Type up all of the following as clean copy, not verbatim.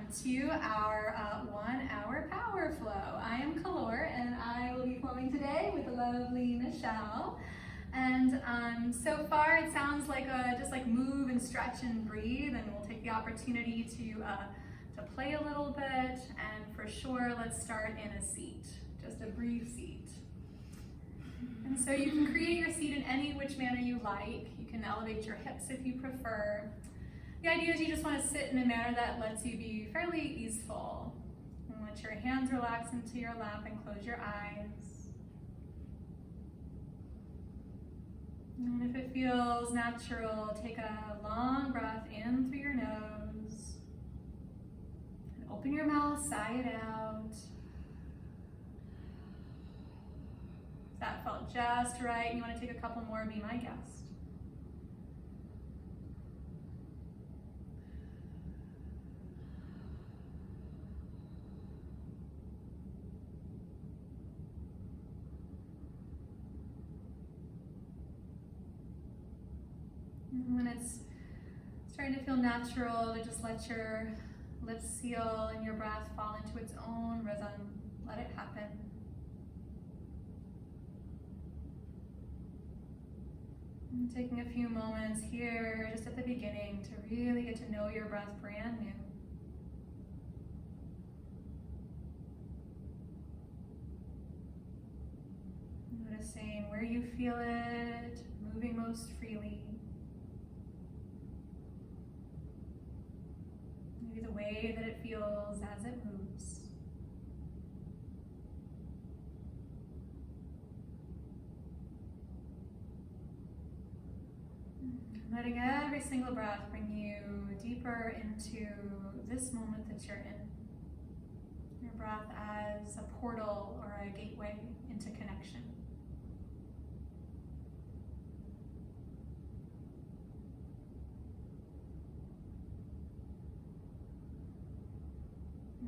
to our 1 hour power flow. I am Kalor and I will be flowing today with the lovely Michelle. And so far it sounds like just like move and stretch and breathe, and we'll take the opportunity to play a little bit, and for sure let's start in a seat, just a brief seat. And so you can create your seat in any which manner you like. You can elevate your hips if you prefer. The idea is you just want to sit in a manner that lets you be fairly easeful. And let your hands relax into your lap and close your eyes. And if it feels natural, take a long breath in through your nose. And open your mouth, sigh it out. If that felt just right, you want to take a couple more, be my guest. When it's starting to feel natural, to just let your lips seal and your breath fall into its own rhythm. Let it happen. And taking a few moments here, just at the beginning, to really get to know your breath brand new. Noticing where you feel it, moving most freely. Maybe the way that it feels as it moves. Letting every single breath bring you deeper into this moment that you're in. Your breath as a portal or a gateway into connection.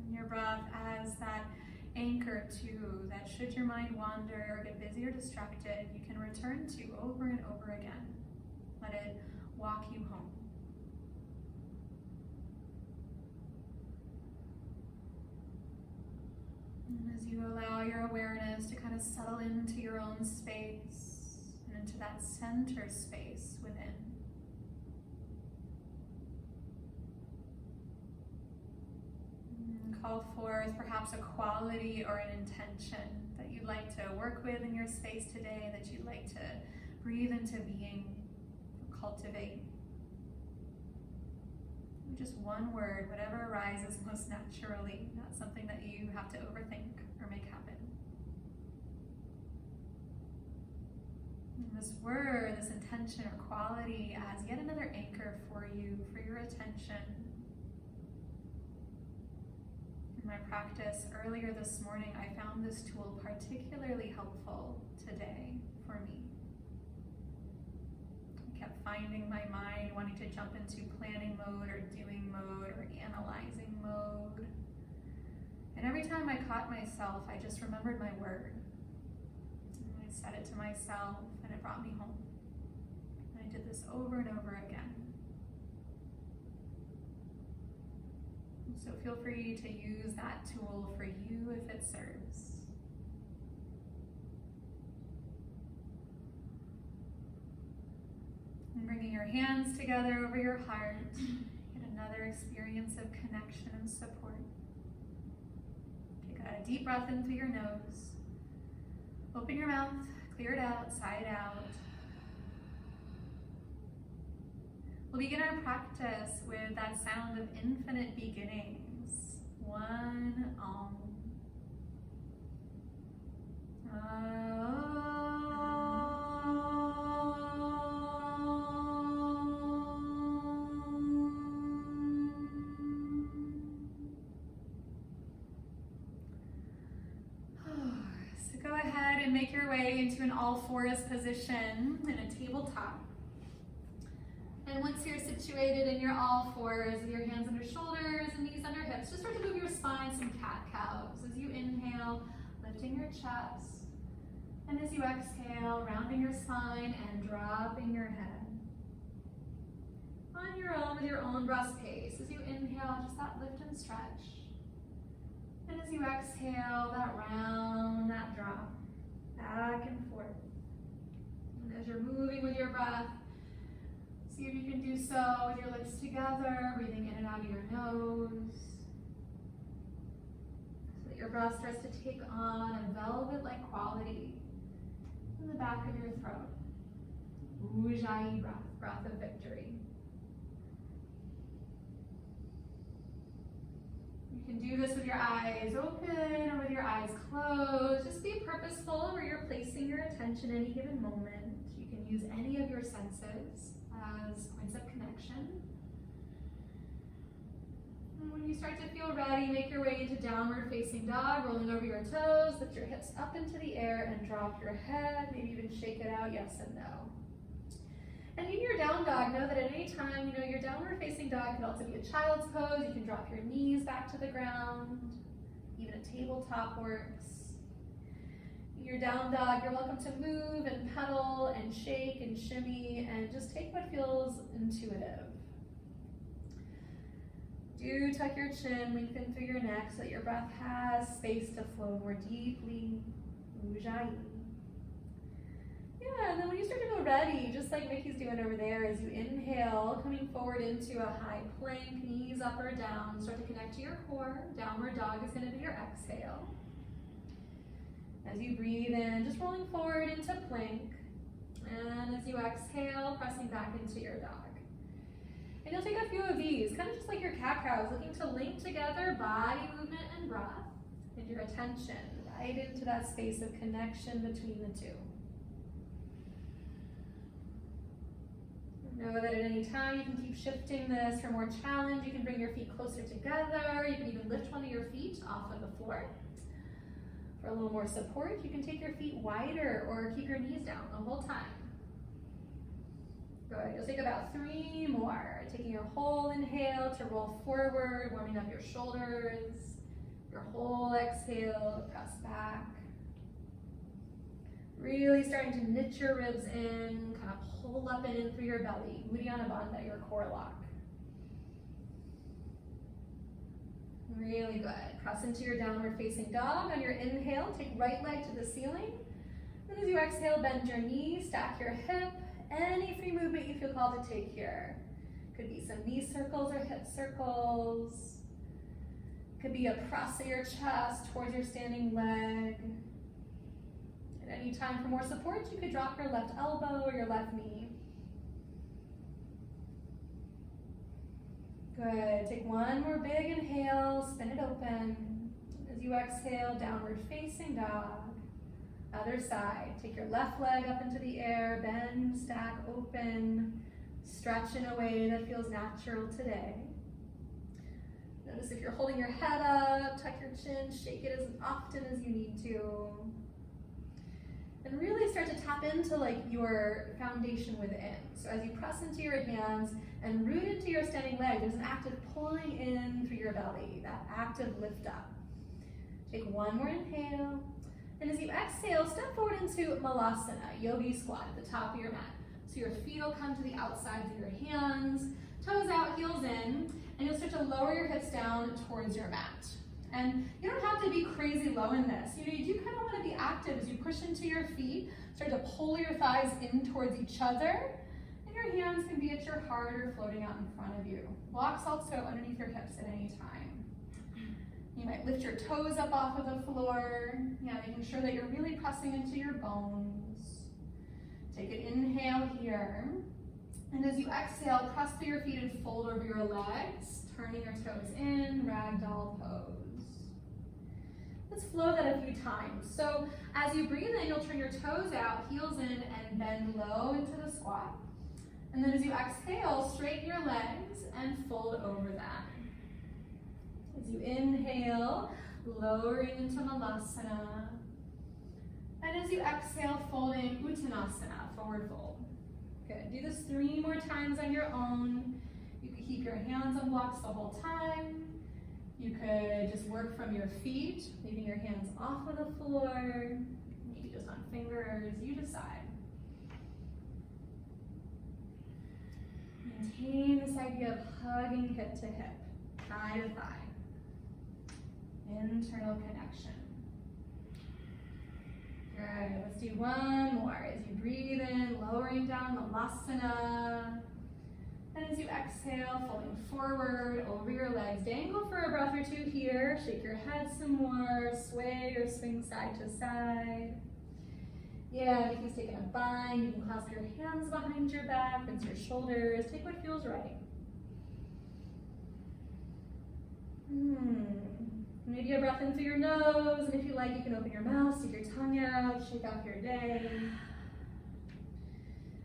Your breath as that anchor to that should your mind wander or get busy or distracted, you can return to over and over again. Let it walk you home. And as you allow your awareness to kind of settle into your own space and into that center space within, call forth perhaps a quality or an intention that you'd like to work with in your space today, that you'd like to breathe into being, cultivate. Just one word, whatever arises most naturally, not something that you have to overthink or make happen. And this word, this intention or quality as yet another anchor for you, for your attention. In my practice earlier this morning, I found this tool particularly helpful today for me. I kept finding my mind wanting to jump into planning mode or doing mode or analyzing mode. And every time I caught myself, I just remembered my word. And I said it to myself and it brought me home. And I did this over and over again. So feel free to use that tool for you if it serves. And bringing your hands together over your heart, get another experience of connection and support. Take a deep breath in through your nose. Open your mouth, clear it out, sigh it out. We'll begin our practice with that sound of infinite beginnings. One Om. So go ahead and make your way into an all-fours position in a tabletop. And once you're situated in your all fours, your hands under shoulders and knees under hips, just start to move your spine, some cat-cows. As you inhale, lifting your chest. And as you exhale, rounding your spine and dropping your head. on your own with your own breath pace. As you inhale, just that lift and stretch. And as you exhale, that round, that drop, back and forth. And as you're moving with your breath, see if you can do so with your lips together, breathing in and out of your nose. So that your breath starts to take on a velvet-like quality in the back of your throat. Ujjayi breath, breath of victory. You can do this with your eyes open or with your eyes closed. Just be purposeful where you're placing your attention any given moment. You can use any of your senses as points of connection. And when you start to feel ready, make your way into downward facing dog, rolling over your toes, lift your hips up into the air and drop your head, maybe even shake it out, yes and no. And in your down dog, know that at any time, your downward facing dog can also be a child's pose. You can drop your knees back to the ground. Even a tabletop works. In your down dog, you're welcome to move and pedal and shake and shimmy and just take what feels intuitive. Do tuck your chin, lengthen through your neck so that your breath has space to flow more deeply. Ujjayi. Yeah, and then when you start to feel ready, just like Mickey's doing over there, as you inhale, coming forward into a high plank, knees up or down, start to connect to your core. Downward dog is going to be your exhale. As you breathe in, just rolling forward into plank. And as you exhale, pressing back into your dog. And you'll take a few of these, kind of just like your cat-cows, looking to link together body movement and breath, and your attention right into that space of connection between the two. Know that at any time you can keep shifting this for more challenge. You can bring your feet closer together. You can even lift one of your feet off of the floor. For a little more support, you can take your feet wider or keep your knees down the whole time. Good, you'll take about 3 more. Taking your whole inhale to roll forward, warming up your shoulders. Your whole exhale to press back. Really starting to knit your ribs in, kind of pull up and in through your belly. Uddiyana Bandha, your core lock. Really good. Press into your downward facing dog. On your inhale, take right leg to the ceiling. And as you exhale, bend your knee, stack your hip. Any free movement you feel called to take here. Could be some knee circles or hip circles. Could be a press of your chest towards your standing leg. At any time for more support, you could drop your left elbow or your left knee. Good, take one more big inhale, spin it open. As you exhale, downward facing dog. Other side, take your left leg up into the air, bend, stack, open, stretch in a way that feels natural today. Notice if you're holding your head up, tuck your chin, shake it as often as you need to. And really start to tap into your foundation within. So as you press into your hands and root into your standing leg, there's an active pulling in through your belly, that active lift up. Take one more inhale. And as you exhale, step forward into Malasana, yogi squat at the top of your mat. So your feet will come to the outsides of your hands, toes out, heels in, and you'll start to lower your hips down towards your mat. And you don't have to be crazy low in this. You do kind of want to be active as you push into your feet, start to pull your thighs in towards each other, and your hands can be at your heart or floating out in front of you. Blocks also underneath your hips at any time. You might lift your toes up off of the floor, making sure that you're really pressing into your bones. Take an inhale here. And as you exhale, press through your feet and fold over your legs, turning your toes in, ragdoll pose. Let's flow that a few times. So as you breathe in, you'll turn your toes out, heels in, and bend low into the squat. And then as you exhale, straighten your legs and fold over that. As you inhale, lowering into Malasana. And as you exhale, folding Uttanasana, forward fold. Good. Do this 3 more times on your own. You could keep your hands on blocks the whole time. You could just work from your feet, leaving your hands off of the floor, maybe just on fingers, you decide. Maintain this idea of hugging hip to hip, thigh to thigh. Internal connection. Good, let's do one more. As you breathe in, lowering down the Vinyasa. And as you exhale, folding forward over your legs. Dangle for a breath or two here. Shake your head some more. Sway or swing side to side. Yeah, if you've taken a bind, you can clasp your hands behind your back, rinse your shoulders. Take what feels right. Maybe a breath in through your nose, and if you like, you can open your mouth, stick your tongue out, shake out your day.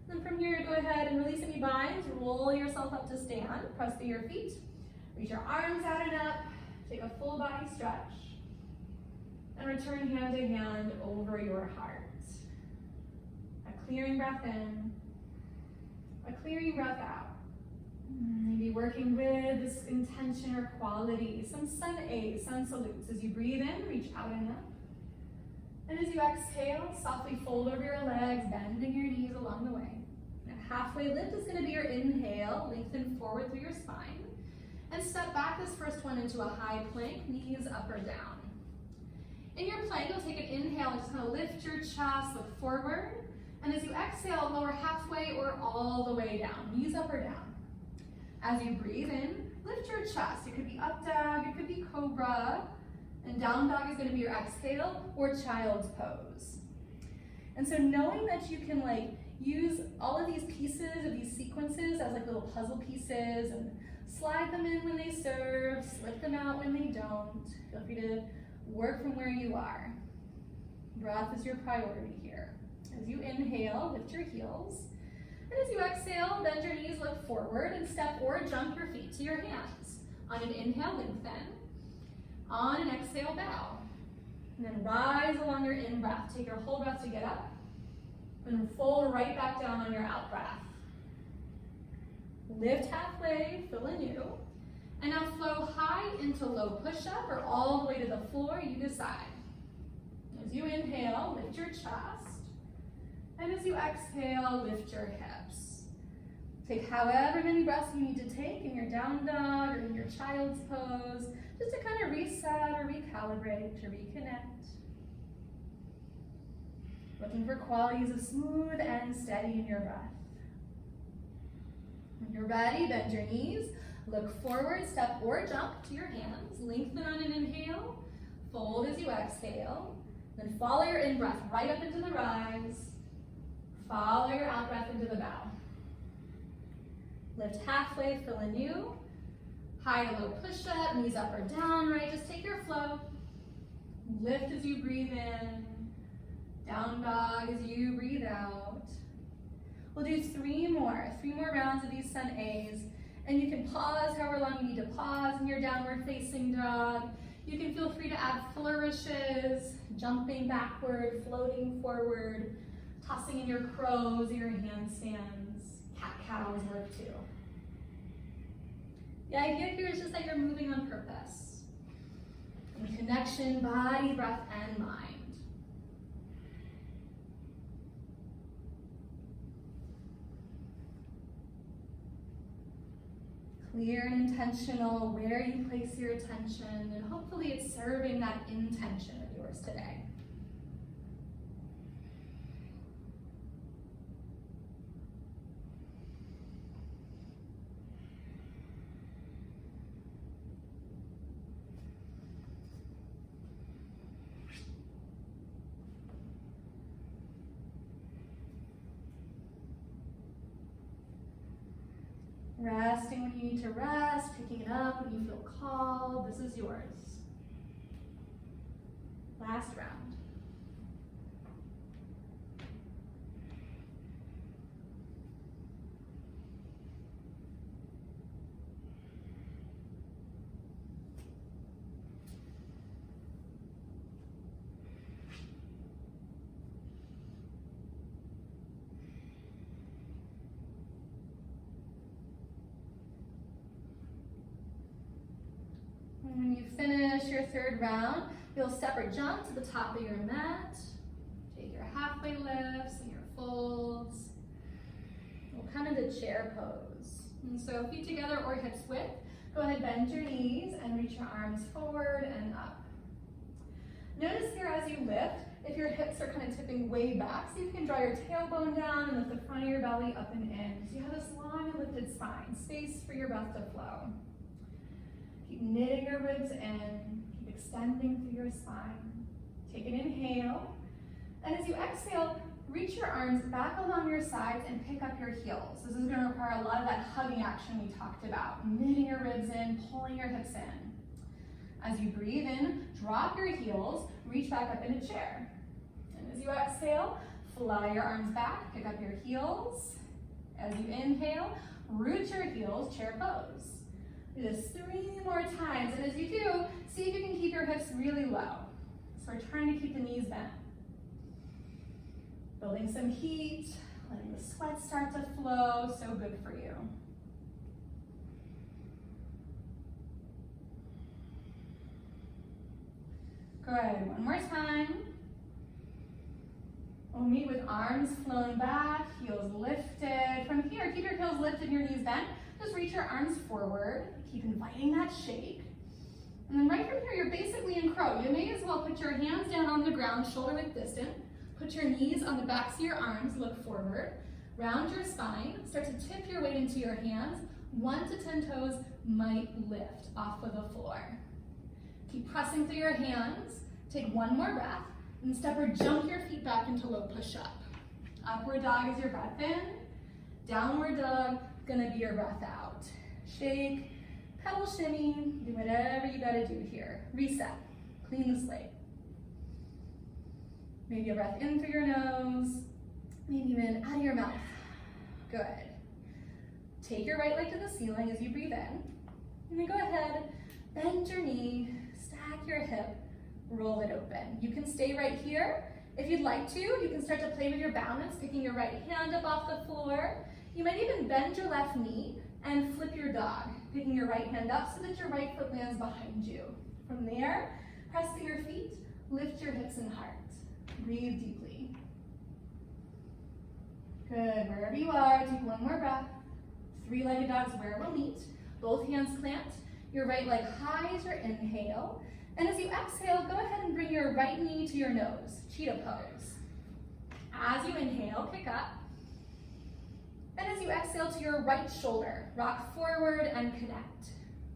Then from here, go ahead and release any binds. Roll yourself up to stand. Press through your feet. Reach your arms out and up. Take a full body stretch. And return hand to hand over your heart. A clearing breath in. A clearing breath out. Maybe working with this intention or quality. Some sun A's, sun salutes. As you breathe in, reach out and up. And as you exhale, softly fold over your legs, bending your knees along the way. A halfway lift is going to be your inhale. Lengthen forward through your spine. And step back this first one into a high plank, knees up or down. In your plank, you'll take an inhale and just kind of lift your chest, look forward. And as you exhale, lower halfway or all the way down, knees up or down. As you breathe in, lift your chest. It could be up dog, it could be cobra. And down dog is going to be your exhale or child's pose. And so knowing that you can use all of these pieces of these sequences as little puzzle pieces and slide them in when they serve, slip them out when they don't. Feel free to work from where you are. Breath is your priority here. As you inhale, lift your heels. And as you exhale, bend your knees, look forward, and step or jump your feet to your hands. On an inhale, lengthen. On an exhale, bow. And then rise along your in-breath. Take your whole breath to get up. And fold right back down on your out-breath. Lift halfway, fill anew. And now flow high into low push-up or all the way to the floor, you decide. As you inhale, lift your chest. And as you exhale, lift your hips. Take however many breaths you need to take in your down dog or in your child's pose, just to kind of reset or recalibrate, to reconnect. Looking for qualities of smooth and steady in your breath. When you're ready, bend your knees, look forward, step or jump to your hands, lengthen on an inhale, fold as you exhale, then follow your in-breath right up into the rise. Follow your out-breath into the bow. Lift halfway, fill anew. High to low push-up, knees up or down, right? Just take your flow. Lift as you breathe in. Down dog as you breathe out. We'll do three more rounds of these sun A's. And you can pause however long you need to pause in your downward facing dog. You can feel free to add flourishes, jumping backward, floating forward, tossing in your crows or your handstands. Cat-cows work too. The idea here is just that you're moving on purpose. In connection, body, breath, and mind. Clear and intentional where you place your attention, and hopefully it's serving that intention of yours today. Resting when you need to rest, picking it up when you feel called. This is yours. Last round. When you finish your third round, you'll step or jump to the top of your mat. Take your halfway lifts and your folds. We'll come into chair pose. And so feet together or hips width. Go ahead, bend your knees and reach your arms forward and up. Notice here as you lift, if your hips are kind of tipping way back, see if you can draw your tailbone down and lift the front of your belly up and in. So you have this long and lifted spine, space for your breath to flow. Keep knitting your ribs in, keep extending through your spine. Take an inhale, and as you exhale, reach your arms back along your sides and pick up your heels. This is going to require a lot of that hugging action we talked about, knitting your ribs in, pulling your hips in. As you breathe in, drop your heels, reach back up in a chair. And as you exhale, fly your arms back, pick up your heels. As you inhale, root your heels, chair pose. Do this 3 more times, and as you do, see if you can keep your hips really low. So we're trying to keep the knees bent. Building some heat, letting the sweat start to flow, so good for you. Good, one more time. We'll meet with arms flown back, heels lifted. From here, keep your heels lifted, your knees bent. Just reach your arms forward. Keep inviting that shake. And then right from here, you're basically in crow. You may as well put your hands down on the ground, shoulder width distant. Put your knees on the backs of your arms, look forward. Round your spine, start to tip your weight into your hands. 1 to 10 toes might lift off of the floor. Keep pressing through your hands. Take 1 more breath, and step or jump your feet back into low push-up. Upward dog is your breath in. Downward dog, gonna be your breath out. Shake, pedal shimmy, do whatever you gotta do here. Reset, clean the slate. Maybe a breath in through your nose, maybe even out of your mouth. Good. Take your right leg to the ceiling as you breathe in. And then go ahead, bend your knee, stack your hip, roll it open. You can stay right here. If you'd like to, you can start to play with your balance, picking your right hand up off the floor. You might even bend your left knee and flip your dog, picking your right hand up so that your right foot lands behind you. From there, press through your feet, lift your hips and heart. Breathe deeply. Good, wherever you are, take 1 more breath. 3-legged dogs where we'll meet. Both hands plant, your right leg high as your inhale. And as you exhale, go ahead and bring your right knee to your nose, cheetah pose. As you inhale, kick up. And as you exhale to your right shoulder, rock forward and connect.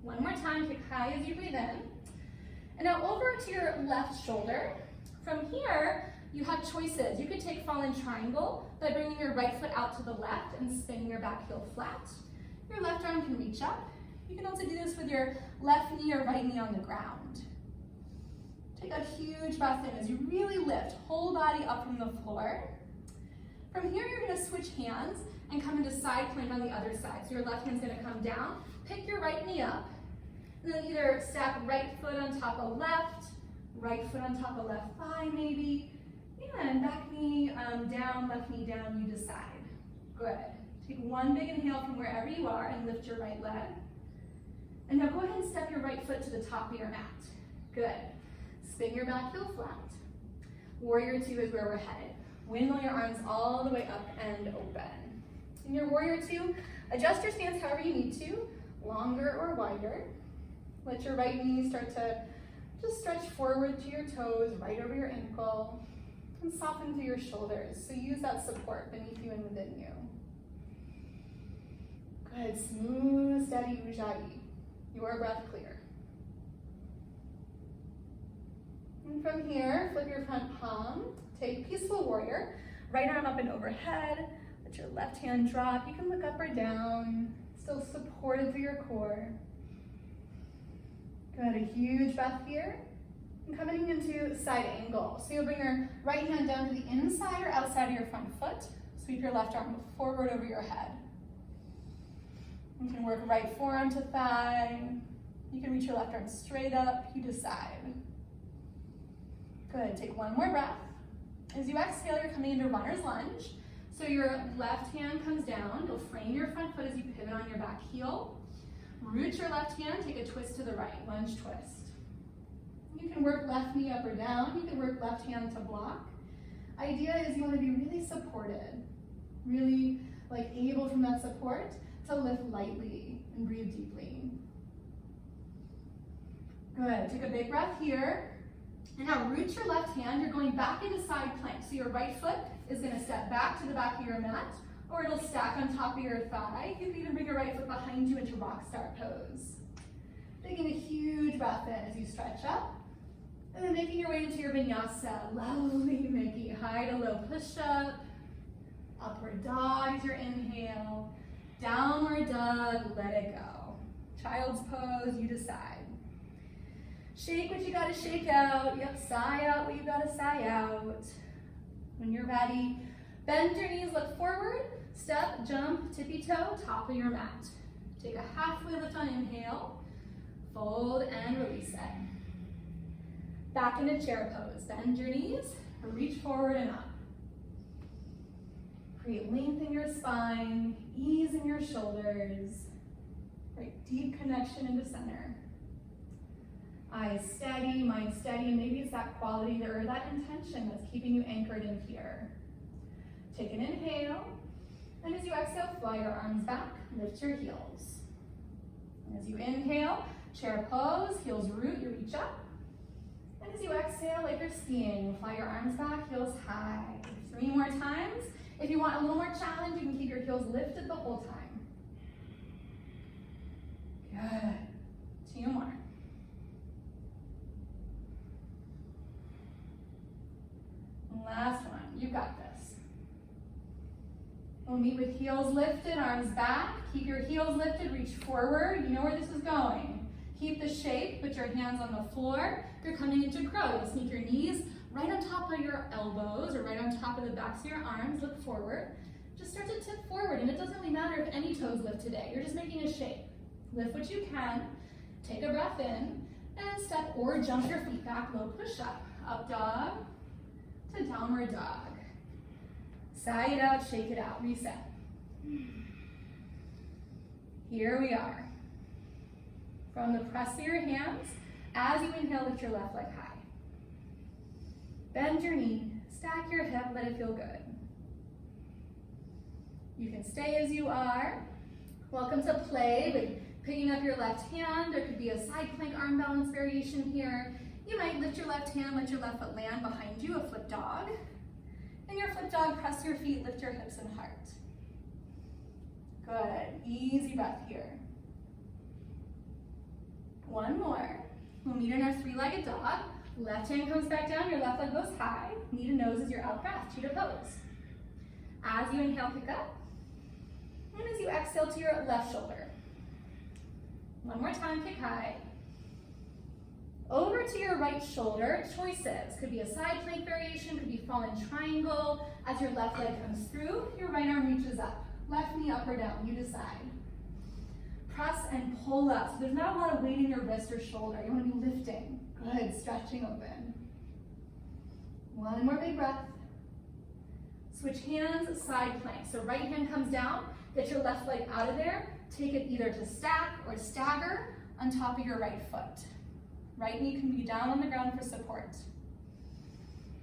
1 more time, kick high as you breathe in. And now over to your left shoulder. From here, you have choices. You could take fallen triangle by bringing your right foot out to the left and spinning your back heel flat. Your left arm can reach up. You can also do this with your left knee or right knee on the ground. Take a huge breath in as you really lift, whole body up from the floor. From here, you're gonna switch hands and come into side plank on the other side. So your left hand's gonna come down, pick your right knee up, and then either stack right foot on top of left, right foot on top of left thigh maybe, and back knee down, left knee down, you decide. Good. Take 1 big inhale from wherever you are and lift your right leg. And now go ahead and step your right foot to the top of your mat. Good. Spin your back heel flat. Warrior 2 is where we're headed. Windmill your arms all the way up and open. In your Warrior 2, adjust your stance however you need to, longer or wider. Let your right knee start to just stretch forward to your toes, right over your ankle, and soften through your shoulders. So use that support beneath you and within you. Good, smooth, steady ujjayi. Your breath clear. And from here, flip your front palm, take peaceful warrior, right arm up and overhead, let your left hand drop. You can look up or down, still supported through your core. Good, a huge breath here. And coming into side angle. So you'll bring your right hand down to the inside or outside of your front foot. Sweep your left arm forward over your head. You can work right forearm to thigh. You can reach your left arm straight up, you decide. Good, take 1 more breath. As you exhale, you're coming into runner's lunge. So your left hand comes down, you'll frame your front foot as you pivot on your back heel. Root your left hand, take a twist to the right, lunge twist. You can work left knee up or down, you can work left hand to block. Idea is you want to be really supported, really able from that support to lift lightly and breathe deeply. Good, take a big breath here. And now root your left hand, you're going back into side plank. So your right foot is gonna step back to the back of your mat, or it'll stack on top of your thigh. You can even bring your right foot behind you into rock star pose. Taking a huge breath in as you stretch up, and then making your way into your Vinyasa. Lovely, Mickey, high to low push-up. Upward dog is your inhale. Downward dog, let it go. Child's pose, you decide. Shake what you gotta shake out. Yep, sigh out what you gotta sigh out. When you're ready, bend your knees, look forward. Step, jump, tippy toe, top of your mat. Take a halfway lift on inhale. Fold and release it. Back into chair pose. Bend your knees, reach forward and up. Create length in your spine, ease in your shoulders. Right, deep connection into center. Eyes steady, mind steady. Maybe it's that quality or that intention that's keeping you anchored in here. Take an inhale, and as you exhale, fly your arms back, lift your heels. And as you inhale, chair pose, heels root, you reach up. And as you exhale, like you're skiing, fly your arms back, heels high. 3 more times. If you want a little more challenge, you can keep your heels lifted the whole time. Good. 2 more. Last one, you got this. We'll meet with heels lifted, arms back. Keep your heels lifted, reach forward. You know where this is going. Keep the shape, put your hands on the floor. You're coming into crow. You'll sneak your knees right on top of your elbows or right on top of the backs of your arms. Look forward. Just start to tip forward, and it doesn't really matter if any toes lift today. You're just making a shape. Lift what you can. Take a breath in, and step or jump your feet back, low push-up. Up dog to downward dog. Sigh it out, shake it out, reset. Here we are. From the press of your hands, as you inhale, lift your left leg high. Bend your knee, stack your hip, let it feel good. You can stay as you are. Welcome to play with picking up your left hand. There could be a side plank arm balance variation here. You might lift your left hand, let your left foot land behind you, a flip dog. In your flip dog, press your feet, lift your hips and heart. Good, easy breath here. 1 more. We'll meet in our 3-legged dog. Left hand comes back down, your left leg goes high. Knee to nose is your out breath, cheetah pose. As you inhale, pick up. And as you exhale to your left shoulder. 1 more time, pick high. Over to your right shoulder, choices. Could be a side plank variation, could be fallen triangle. As your left leg comes through, your right arm reaches up. Left knee up or down, you decide. Press and pull up. So there's not a lot of weight in your wrist or shoulder. You want to be lifting. Good, stretching open. 1 more big breath. Switch hands, side plank. So right hand comes down, get your left leg out of there. Take it either to stack or stagger on top of your right foot. Right knee can be down on the ground for support.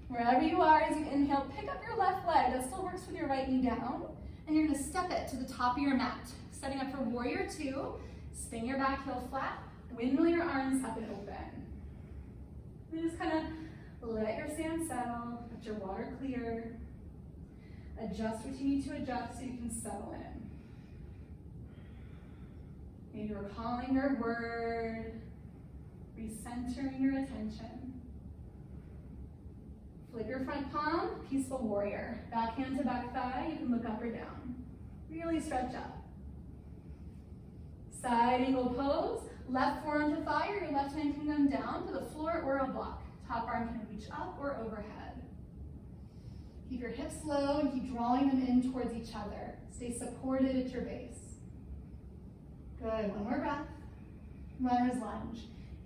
Wherever you are, as you inhale, pick up your left leg. That still works with your right knee down. And you're gonna step it to the top of your mat. Setting up for warrior 2. Spin your back heel flat. Windmill your arms up and open. And just kind of let your sand settle. Let your water clear. Adjust what you need to adjust so you can settle in. Maybe recalling your word. Recentering your attention. Flip your front palm, peaceful warrior. Back hand to back thigh, you can look up or down. Really stretch up. Side angle pose, left forearm to thigh, or your left hand can come down to the floor or a block. Top arm can reach up or overhead. Keep your hips low and keep drawing them in towards each other. Stay supported at your base. Good, 1 more breath. Runner's lunge.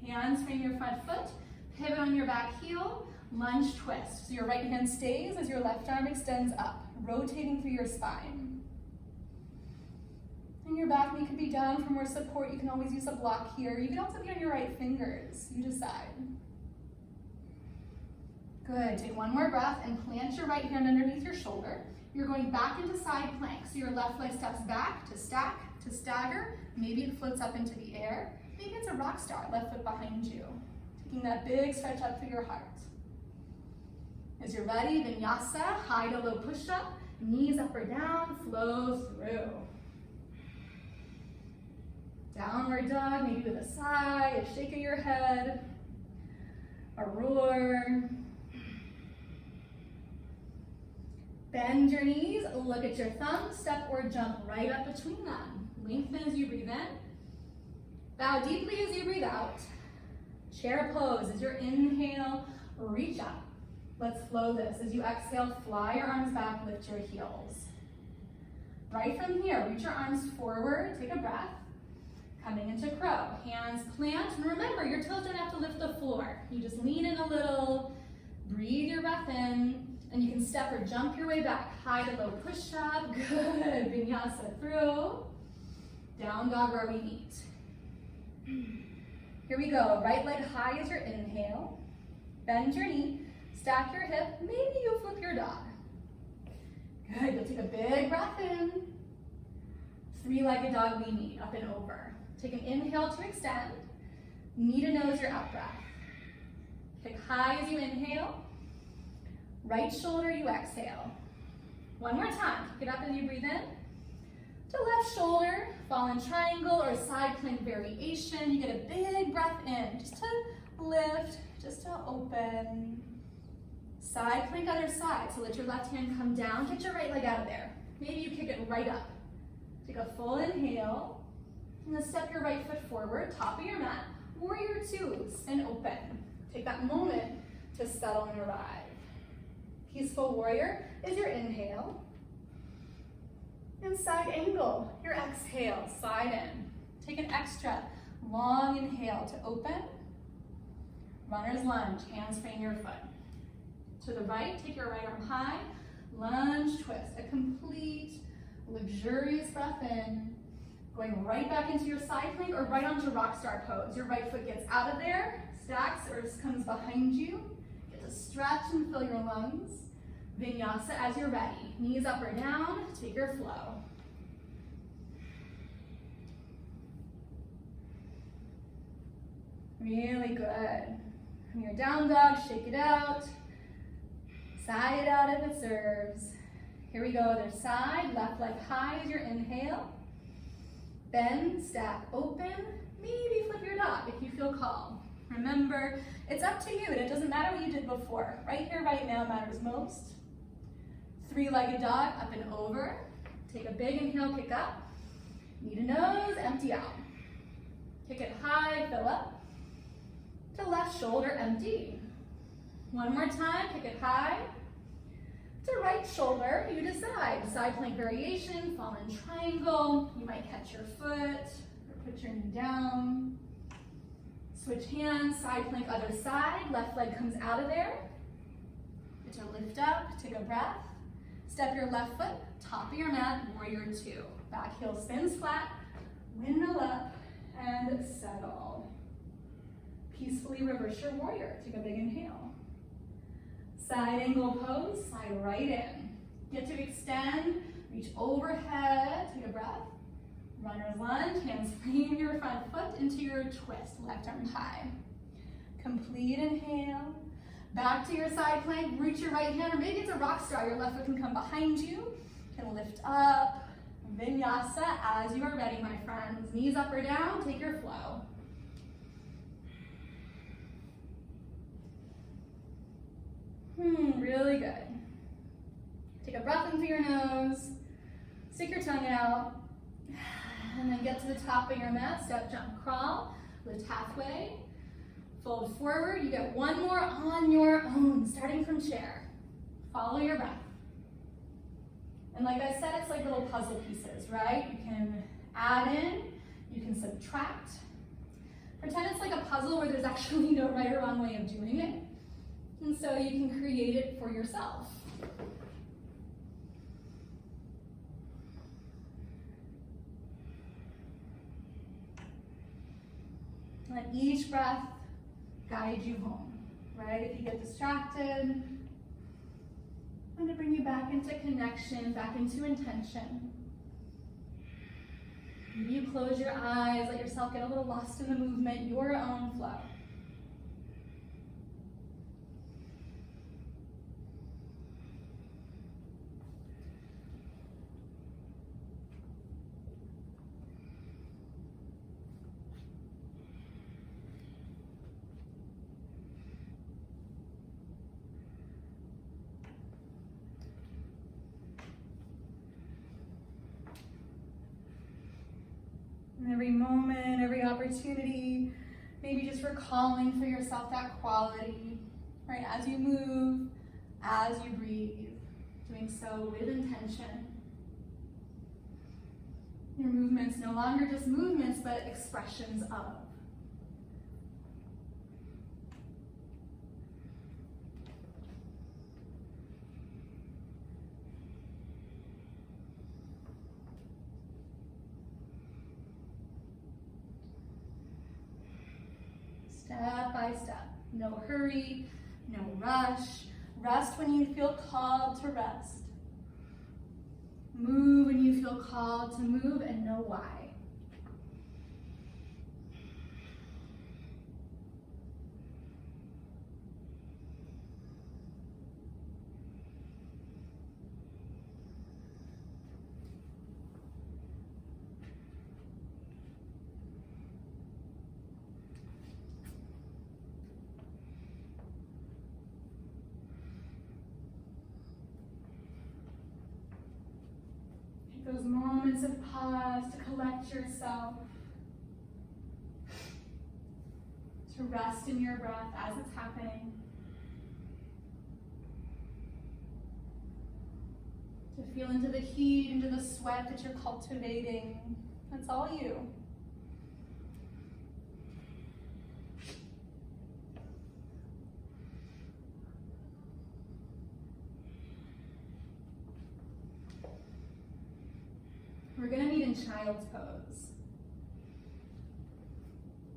Hands frame your front foot, pivot on your back heel, lunge twist. So your right hand stays as your left arm extends up, rotating through your spine. And your back knee could be down for more support. You can always use a block here. You can also be on your right fingers. You decide. Good, take 1 more breath and plant your right hand underneath your shoulder. you're going back into side plank. So your left leg steps back to stack, to stagger. Maybe it floats up into the air. Maybe it's a rock star, left foot behind you. Taking that big stretch up through your heart. As you're ready, Vinyasa, high to low push-up, knees up or down, flow through. Downward dog, maybe with a sigh, a shake of your head, a roar. Bend your knees, look at your thumbs, step or jump right up between them. Lengthen as you breathe in. Bow deeply as you breathe out. Chair pose as your inhale, reach up. Let's flow this. As you exhale, fly your arms back, lift your heels. Right from here, reach your arms forward, take a breath. Coming into crow, hands plant. And remember, your toes don't have to lift the floor. You just lean in a little, breathe your breath in, and you can step or jump your way back. High to low push-up, good. Vinyasa through. Down dog where we meet. Here we go, right leg high as your inhale. Bend your knee, stack your hip, maybe you flip your dog. Good, you'll take a big breath in. Three-legged dog we meet, up and over. Take an inhale to extend. Knee to nose your out breath. Kick high as you inhale. Right shoulder, you exhale. One more time, kick it up as you breathe in. To left shoulder, fallen triangle or side plank variation. You get a big breath in, just to lift, just to open. Side plank other side, so let your left hand come down, get your right leg out of there. Maybe you kick it right up. Take a full inhale, and then step your right foot forward, top of your mat, warrior twos, and open. Take that moment to settle and arrive. Peaceful warrior is your inhale. And side angle, your exhale, side in. Take an extra long inhale to open. Runner's lunge, hands frame your foot. To the right, take your right arm high, lunge twist, a complete luxurious breath in, going right back into your side plank or right onto rock star pose. Your right foot gets out of there, stacks or just comes behind you. Get to stretch and fill your lungs. Vinyasa as you're ready. Knees up or down, take your flow. Really good. From your down dog, shake it out. Sigh it out if it serves. Here we go, other side. Left leg high as your inhale. Bend, stack, open. Maybe flip your dog if you feel called. Remember, it's up to you and it doesn't matter what you did before. Right here, right now matters most. Three-legged dog, up and over. Take a big inhale, kick up. Knee to nose, empty out. Kick it high, fill up. To left shoulder, empty. One more time, kick it high. To right shoulder, you decide. Side plank variation, fallen triangle. You might catch your foot or put your knee down. Switch hands, side plank other side. Left leg comes out of there. Get to lift up, take a breath. Step your left foot, top of your mat, warrior two. Back heel spins flat, windmill up, and settle. Peacefully reverse your warrior. Take a big inhale. Side angle pose, slide right in. Get to extend, reach overhead, take a breath. Runner's lunge, hands frame your front foot into your twist, left arm high. Complete inhale. Back to your side plank, reach your right hand, or maybe it's a rock star. Your left foot can come behind you. Can lift up. Vinyasa as you are ready, my friends. Knees up or down, take your flow. Really good. Take a breath in through your nose. Stick your tongue out. And then get to the top of your mat. Step, jump, crawl. Lift halfway. Fold forward. You get one more on your own, starting from chair. Follow your breath. And like I said, it's like little puzzle pieces, right? You can add in, you can subtract. Pretend it's like a puzzle where there's actually no right or wrong way of doing it. And so you can create it for yourself. Let each breath guide you home, right? If you get distracted, I'm going to bring you back into connection, back into intention. Maybe you close your eyes, let yourself get a little lost in the movement, your own flow. And every moment, every opportunity, maybe just recalling for yourself that quality, right? As you move, as you breathe, doing so with intention. Your movements no longer just movements, but expressions of. Step by step, no hurry, no rush. Rest when you feel called to rest. Move when you feel called to move and know why. Those moments of pause to collect yourself, to rest in your breath as it's happening, to feel into the heat, into the sweat that you're cultivating. That's all you. We're going to meet in child's pose.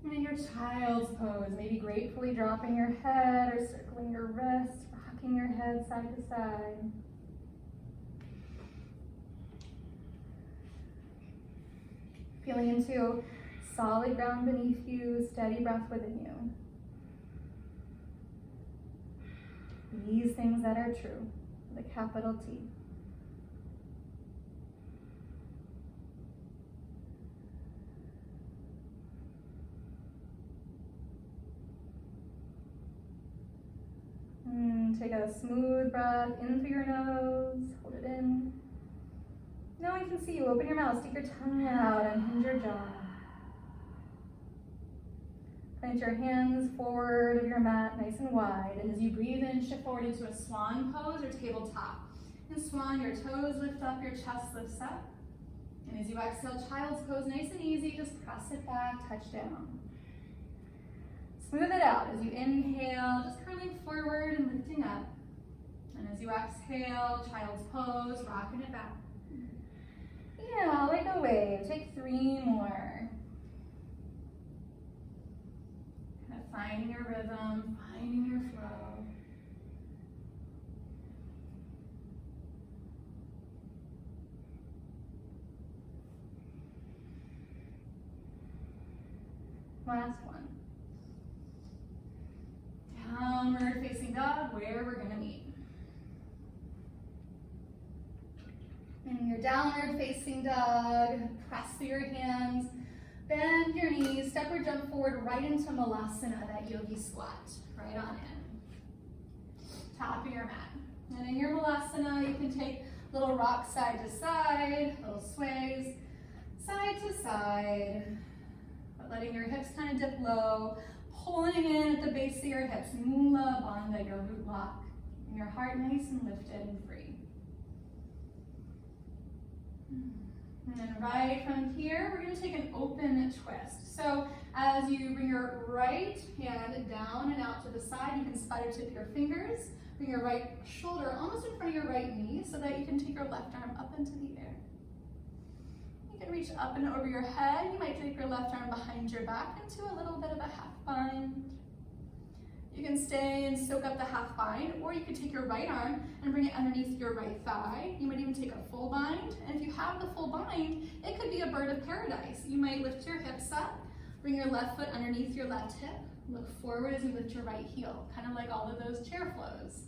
And in your child's pose, maybe gratefully dropping your head or circling your wrists, rocking your head side to side. Feeling into solid ground beneath you, steady breath within you. These things that are true, with a capital T. Take a smooth breath in through your nose, hold it in. No one can see you. Open your mouth, stick your tongue out, unhinge your jaw. Plant your hands forward of your mat, nice and wide. And as you breathe in, shift forward into a swan pose or tabletop. In swan, your toes lift up, your chest lifts up. And as you exhale, child's pose, nice and easy, just press it back, touch down. Smooth it out as you inhale, just curling forward and lifting up. And as you exhale, child's pose, rocking it back. Yeah, like a wave. Take 3 more. Kind of finding your rhythm, finding your flow. Last one. Downward facing dog, where we're going to meet. In your downward facing dog, press through your hands, bend your knees, step or jump forward right into Malasana, that yogi squat. Right on in. Top of your mat. And in your Malasana, you can take little rocks side to side, little sways, side to side, but letting your hips kind of dip low. Pulling in at the base of your hips, Mula Bandha, your root lock. And your heart nice and lifted and free. And then right from here, we're going to take an open twist. So as you bring your right hand down and out to the side, you can spider tip your fingers. Bring your right shoulder almost in front of your right knee so that you can take your left arm up into the air. You can reach up and over your head. You might take your left arm behind your back into a little bit of a half bind. You can stay and soak up the half bind, or you could take your right arm and bring it underneath your right thigh. You might even take a full bind, and if you have the full bind, it could be a bird of paradise. You might lift your hips up, bring your left foot underneath your left hip, look forward as you lift your right heel, kind of like all of those chair flows.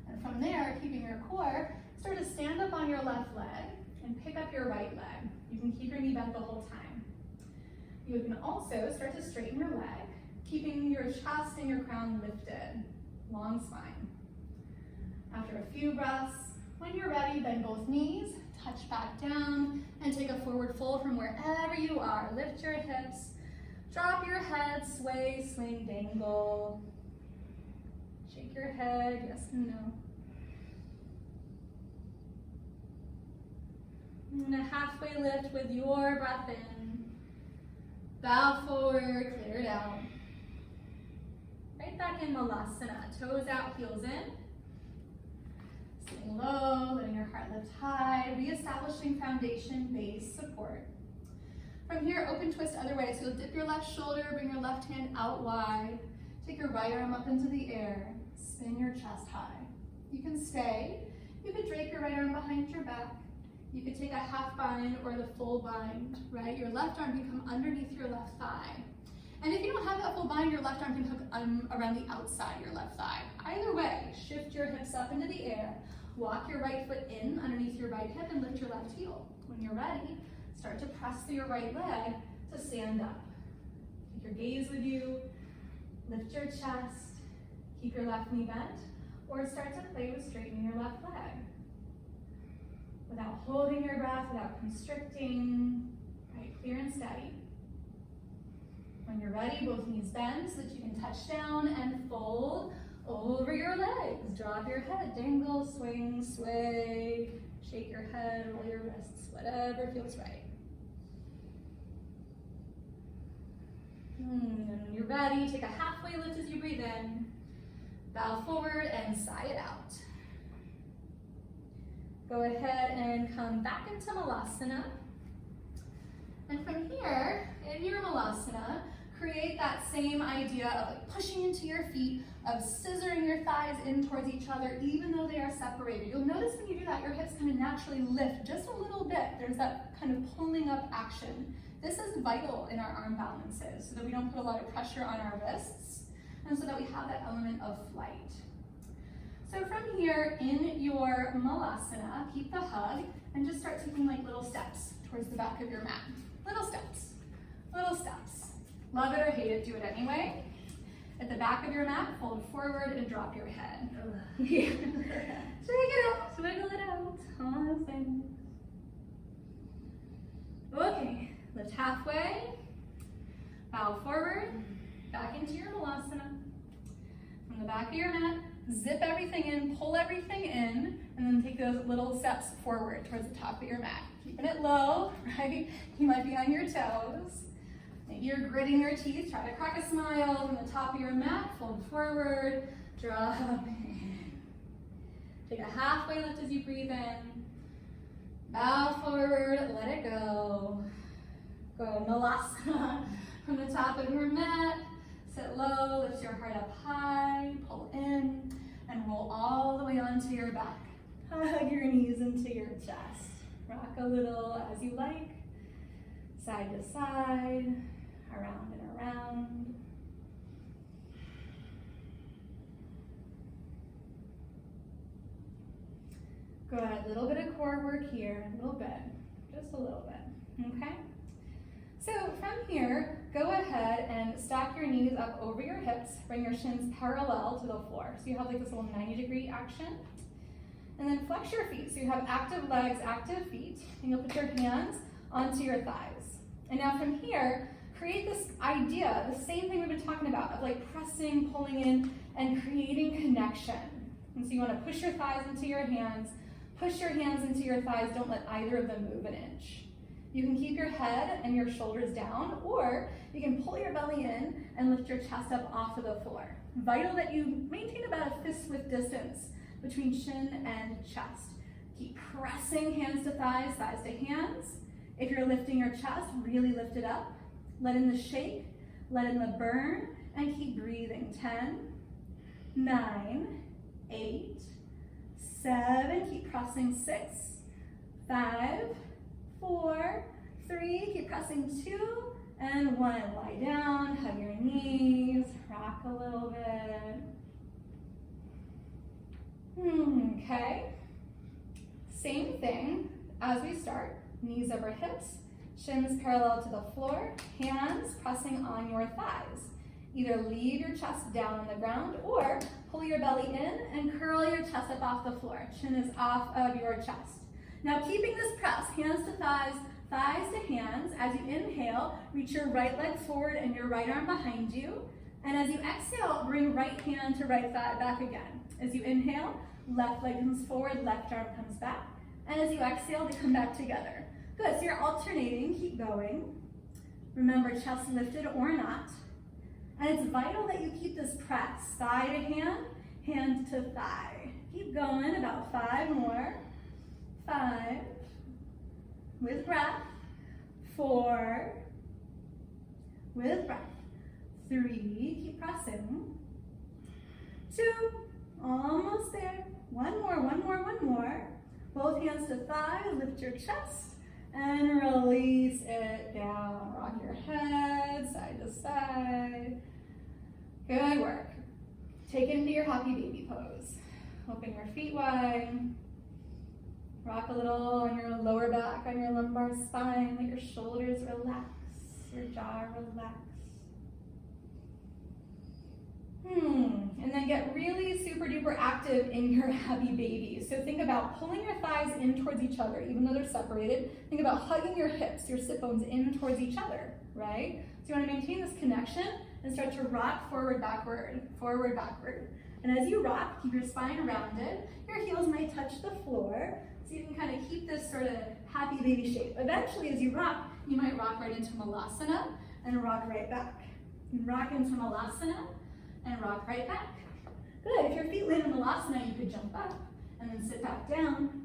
And from there, keeping your core, start to stand up on your left leg and pick up your right leg. You can keep your knee bent the whole time. You can also start to straighten your leg, keeping your chest and your crown lifted, long spine. After a few breaths, when you're ready, bend both knees, touch back down, and take a forward fold from wherever you are. Lift your hips, drop your head, sway, swing, dangle. Shake your head, yes and no. And a halfway lift with your breath in. Bow forward, clear it out. Right back in Malasana, toes out, heels in. Sitting low, letting your heart lift high, reestablishing foundation, base, support. From here, open twist other way. So you'll dip your left shoulder, bring your left hand out wide, take your right arm up into the air, spin your chest high. You can stay. You could drape your right arm behind your back. You could take a half bind or the full bind, right? Your left arm can come underneath your left thigh. And if you don't have that full bind, your left arm can hook around the outside your left thigh. Either way, shift your hips up into the air, walk your right foot in underneath your right hip and lift your left heel. When you're ready, start to press through your right leg to stand up. Keep your gaze with you, lift your chest, keep your left knee bent, or start to play with straightening your left leg. Without holding your breath, without constricting, right, clear and steady. When you're ready, both knees bend so that you can touch down and fold over your legs. Drop your head, dangle, swing, sway, shake your head, roll your wrists, whatever feels right. And when you're ready, take a halfway lift as you breathe in. Bow forward and sigh it out. Go ahead and come back into Malasana. And from here, in your Malasana, create that same idea of like pushing into your feet, of scissoring your thighs in towards each other, even though they are separated. You'll notice when you do that, your hips kind of naturally lift just a little bit. There's that kind of pulling up action. This is vital in our arm balances so that we don't put a lot of pressure on our wrists and so that we have that element of flight. So from here, in your Malasana, keep the hug and just start taking like little steps towards the back of your mat. Little steps, little steps. Love it or hate it, do it anyway. At the back of your mat, fold forward and drop your head. Yeah. Shake it out, wiggle it out. Awesome. Okay, lift halfway, bow forward, back into your Malasana. From the back of your mat, zip everything in, pull everything in, and then take those little steps forward towards the top of your mat. Keeping it low, right? You might be on your toes. Maybe you're gritting your teeth, try to crack a smile from the top of your mat, fold forward, drop in. Take a halfway lift as you breathe in. Bow forward, let it go. Go Malasana from the top of your mat. Sit low, lift your heart up high, pull in, and roll all the way onto your back. Hug your knees into your chest. Rock a little as you like, side to side, around and around. Good, a little bit of core work here, a little bit, just a little bit, okay? So from here, go ahead and stack your knees up over your hips, bring your shins parallel to the floor. So you have like this little 90-degree action. And then flex your feet, so you have active legs, active feet, and you'll put your hands onto your thighs. And now from here, create this idea, the same thing we've been talking about, of like pressing, pulling in, and creating connection. And so you want to push your thighs into your hands, push your hands into your thighs, don't let either of them move an inch. You can keep your head and your shoulders down, or you can pull your belly in and lift your chest up off of the floor. Vital that you maintain about a fist-width distance between shin and chest. Keep pressing hands to thighs, thighs to hands. If you're lifting your chest, really lift it up. Let in the shake, let in the burn, and keep breathing. 10, 9, 8, 7, keep pressing 6, 5, 4, 3, keep pressing 2, and 1. Lie down, hug your knees, rock a little bit. Okay. Same thing as we start. Knees over hips, shins parallel to the floor, hands pressing on your thighs. Either leave your chest down on the ground or pull your belly in and curl your chest up off the floor. Chin is off of your chest. Now keeping this press, hands to thighs, thighs to hands. As you inhale, reach your right leg forward and your right arm behind you. And as you exhale, bring right hand to right thigh back again. As you inhale, left leg comes forward, left arm comes back. And as you exhale, they come back together. Good, so you're alternating, keep going. Remember, chest lifted or not. And it's vital that you keep this press, thigh to hand, hand to thigh. Keep going, about 5 more. 5, with breath. 4, with breath. 3, keep pressing. 2, almost there. 1 more, 1 more, 1 more. Both hands to thigh, lift your chest, and release it down. Rock your head, side to side. Good work. Take it into your happy baby pose. Open your feet wide. Rock a little on your lower back, on your lumbar spine. Let your shoulders relax, your jaw relax. And then get really super duper active in your happy baby. So think about pulling your thighs in towards each other, even though they're separated. Think about hugging your hips, your sit bones in towards each other, right? So you want to maintain this connection and start to rock forward, backward, forward, backward. And as you rock, keep your spine rounded. Your heels might touch the floor, so you can kind of keep this sort of happy baby shape. Eventually, as you rock, you might rock right into Malasana and rock right back. You rock into Malasana and rock right back. Good, if your feet land in Malasana, you could jump up and then sit back down.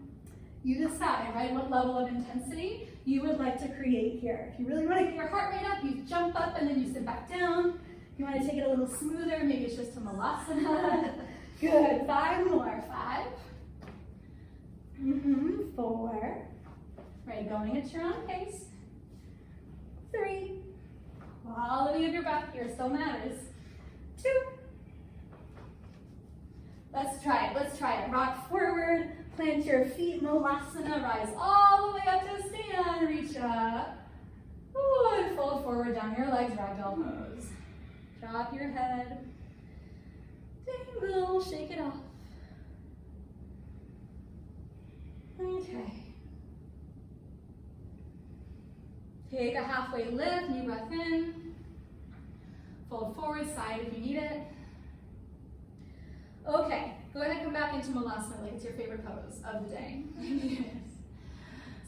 You decide, right, what level of intensity you would like to create here. If you really want to get your heart rate up, you jump up and then you sit back down. If you want to take it a little smoother, maybe it's just a Malasana. Good, 5 more. 5. 4. Right, going at your own pace. 3. Quality of your breath here still matters. 2. Let's try it. Rock forward, plant your feet, Malasana, rise all the way up to stand, reach up. Ooh, and fold forward down your legs, ragdoll pose. Drop your head, dangle, shake it off. Okay. Take a halfway lift, new breath in. Fold forward, side if you need it. Okay, go ahead and come back into Malasana like it's your favorite pose of the day. Yes.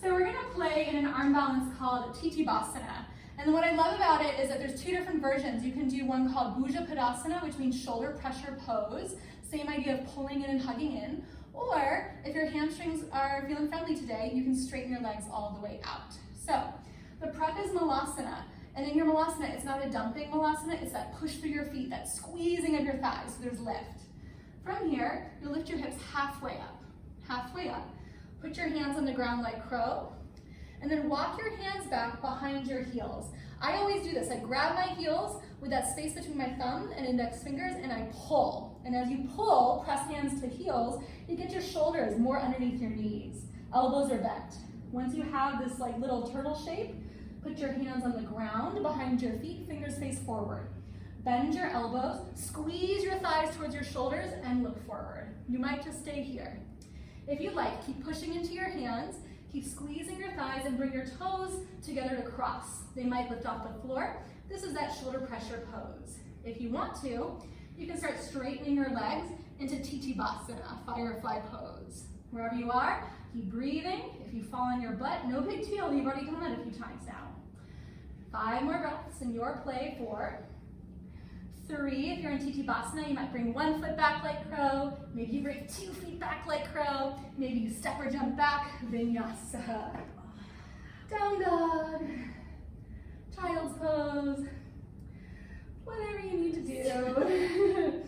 So we're gonna play in an arm balance called Tittibasana. And what I love about it is that there's 2 different versions. You can do one called Bhuja Padasana, which means shoulder pressure pose. Same idea of pulling in and hugging in. Or if your hamstrings are feeling friendly today, you can straighten your legs all the way out. So the prep is Malasana. And in your Malasana, it's not a dumping Malasana, it's that push through your feet, that squeezing of your thighs, so there's lift. From here, you'll lift your hips halfway up. Halfway up. Put your hands on the ground like crow, and then walk your hands back behind your heels. I always do this. I grab my heels with that space between my thumb and index fingers, and I pull. And as you pull, press hands to heels, you get your shoulders more underneath your knees. Elbows are bent. Once you have this like little turtle shape, put your hands on the ground behind your feet, fingers face forward. Bend your elbows, squeeze your thighs towards your shoulders, and look forward. You might just stay here. If you like, keep pushing into your hands, keep squeezing your thighs, and bring your toes together to cross. They might lift off the floor. This is that shoulder pressure pose. If you want to, you can start straightening your legs into Tittibasana, firefly pose. Wherever you are, keep breathing. If you fall on your butt, no big deal. You've already done that a few times now. 5 more breaths in your play. 4. 3, if you're in Tittibasana, you might bring 1 foot back like crow. Maybe you bring 2 feet back like crow. Maybe you step or jump back, Vinyasa. Down dog, child's pose, whatever you need to do.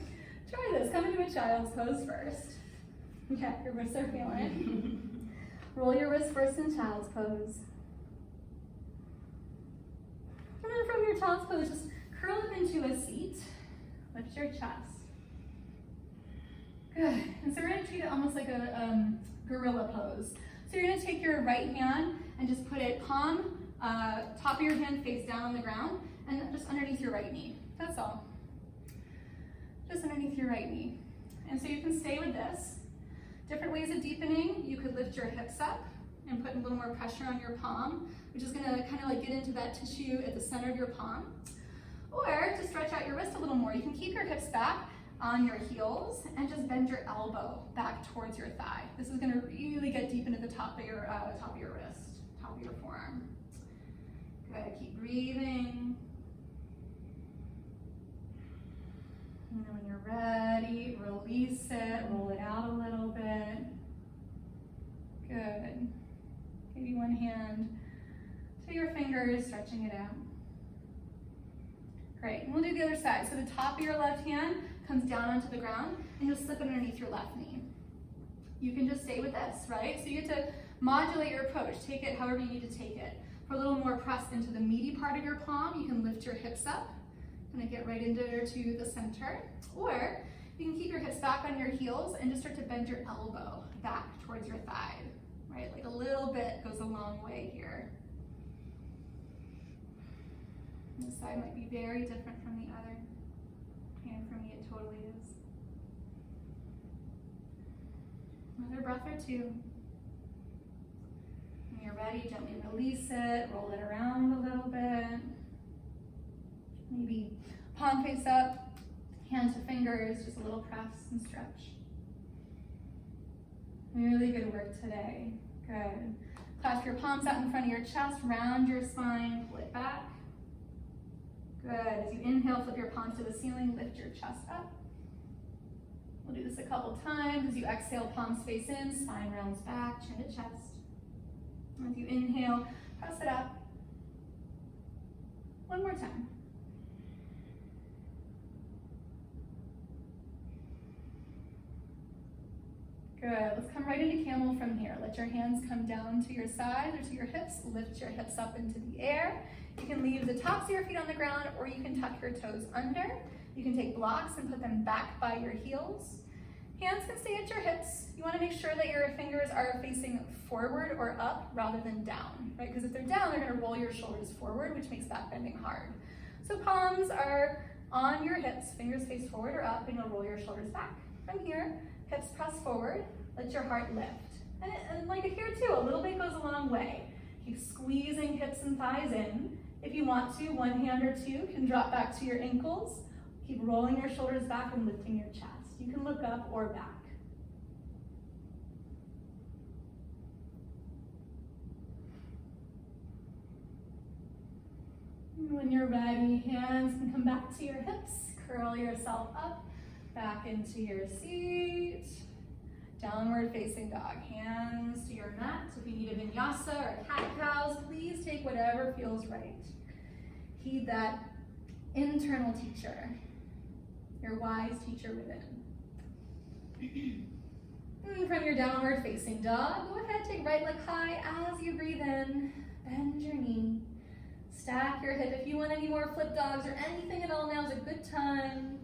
Try this, come child's pose first. Okay, your wrists are feeling. Roll your wrists first in child's pose. And then from your child's pose, just curl up into a seat. Lift your chest. Good. And so we're going to treat it almost like a gorilla pose. So you're going to take your right hand and just put it palm, top of your hand face down on the ground, and just underneath your right knee. That's all. Just underneath your right knee. And so you can stay with this. Different ways of deepening. You could lift your hips up and put a little more pressure on your palm, which is going to kind of like get into that tissue at the center of your palm. Or to stretch out your wrist a little more, you can keep your hips back on your heels and just bend your elbow back towards your thigh. This is going to really get deep into the top of your wrist, top of your forearm. Good. Keep breathing. And then when you're ready, release it, roll it out a little bit. Good. Maybe one hand to your fingers, stretching it out. Great. And we'll do the other side. So the top of your left hand comes down onto the ground, and you'll slip it underneath your left knee. You can just stay with this, right? So you get to modulate your approach. Take it however you need to take it. For a little more press into the meaty part of your palm, you can lift your hips up, kind of get right into to the center. Or you can keep your hips back on your heels and just start to bend your elbow back towards your thigh, right? Like a little bit goes a long way here. This side might be very different from the other. And for me, it totally is. Another breath or two. When you're ready, gently release it, roll it around a little bit. Maybe palm face up, hand to fingers, just a little press and stretch. Really good work today. Good. Clasp your palms out in front of your chest, round your spine, pull it back. Good. As you inhale, flip your palms to the ceiling, lift your chest up. We'll do this a couple times. As you exhale, palms face in, spine rounds back, chin to chest. As you inhale, press it up. One more time. Good. Let's come right into camel from here. Let your hands come down to your sides or to your hips. Lift your hips up into the air. You can leave the tops of your feet on the ground, or you can tuck your toes under. You can take blocks and put them back by your heels. Hands can stay at your hips. You want to make sure that your fingers are facing forward or up rather than down, right? Because if they're down, they're going to roll your shoulders forward, which makes back bending hard. So palms are on your hips, fingers face forward or up, and you'll roll your shoulders back. From here, hips press forward, let your heart lift. And like here too, a little bit goes a long way. Keep squeezing hips and thighs in. If you want to, one hand or two can drop back to your ankles. Keep rolling your shoulders back and lifting your chest. You can look up or back. When you're ready, hands can come back to your hips. Curl yourself up, back into your seat. Downward facing dog. Hands to your mat. If you need a vinyasa or a cat-cows, please take whatever feels right. Heed that internal teacher, your wise teacher within. And from your downward facing dog, go ahead, take right leg high as you breathe in. Bend your knee. Stack your hip. If you want any more flip dogs or anything at all, now's a good time.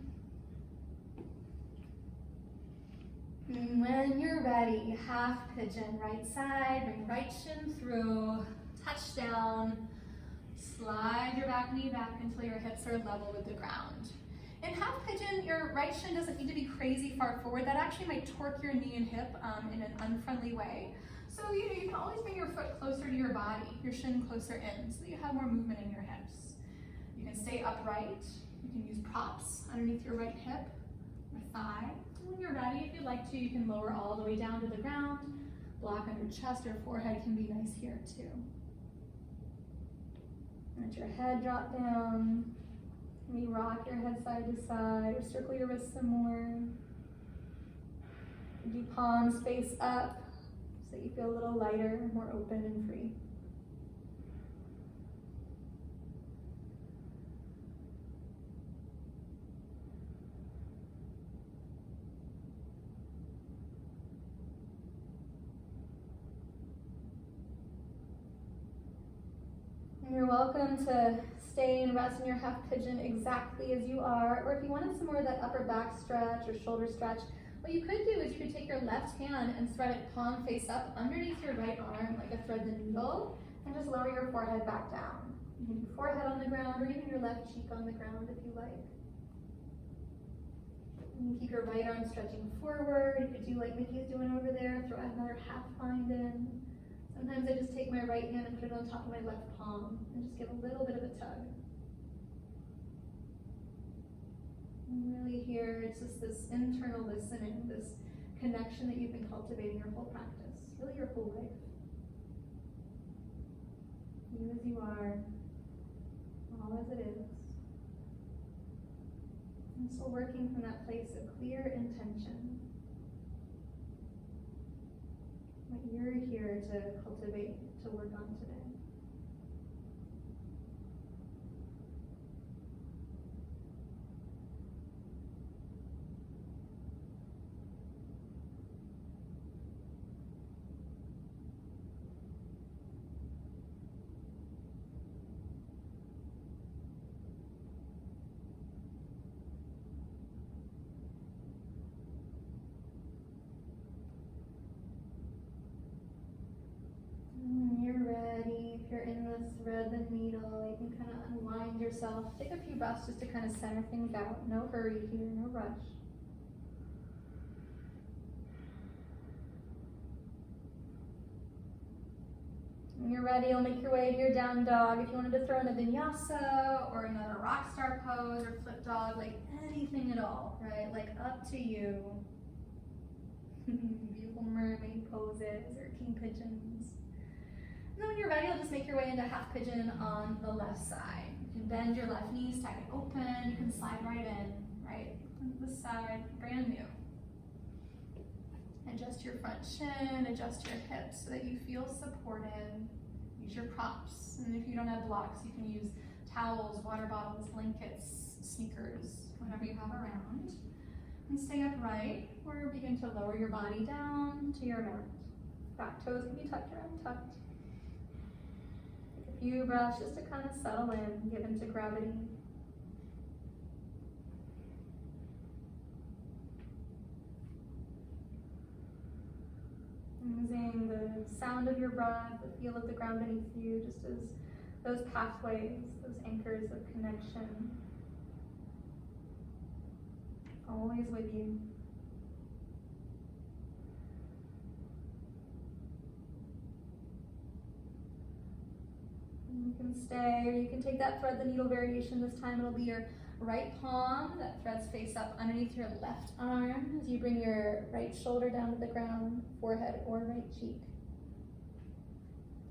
And when you're ready, half pigeon, right side, bring right shin through, touch down, slide your back knee back until your hips are level with the ground. In half pigeon, your right shin doesn't need to be crazy far forward. That actually might torque your knee and hip in an unfriendly way. So you can always bring your foot closer to your body, your shin closer in, so that you have more movement in your hips. You can stay upright. You can use props underneath your right hip or thigh. When you're ready, if you'd like to, you can lower all the way down to the ground. Block under chest or forehead can be nice here too. Let your head drop down. Maybe rock your head side to side or circle your wrists some more. Do palms face up so that you feel a little lighter, more open and free. welcome to stay and rest in your half pigeon exactly as you are, or if you wanted some more of that upper back stretch or shoulder stretch, what you could do is you could take your left hand and thread it palm face up underneath your right arm like a thread the needle, and just lower your forehead back down. You can do forehead on the ground or even your left cheek on the ground if you like. You can keep your right arm stretching forward. You could do like Mickey's doing over there, throw another half bind in. Sometimes I just take my right hand and put it on top of my left palm and just give a little bit of a tug. And really here, it's just this internal listening, this connection that you've been cultivating your whole practice, really your whole life. You as you are, all as it is. And so working from that place of clear intention, what you're here to cultivate, to work on today. You're in this thread the needle, you can kind of unwind yourself. Take a few breaths just to kind of center things out. No hurry here, no rush. When you're ready, you'll make your way to your down dog. If you wanted to throw in a vinyasa or another rock star pose or flip dog, like anything at all, right? Like up to you. Beautiful mermaid poses or king pigeons. And then when you're ready, you'll just make your way into half pigeon on the left side. You can bend your left knees, tuck it open, you can slide right in, right? This side, brand new. Adjust your front shin, adjust your hips so that you feel supported. Use your props, and if you don't have blocks, you can use towels, water bottles, blankets, sneakers, whatever you have around. And stay upright, or begin to lower your body down to your mat. Back toes can be tucked or untucked. Take a few breaths just to kind of settle in, give into gravity. Using the sound of your breath, the feel of the ground beneath you, just as those pathways, those anchors of connection, always with you. And you can stay, or you can take that thread the needle variation. This time it'll be your right palm that threads face up underneath your left arm as you bring your right shoulder down to the ground, forehead or right cheek.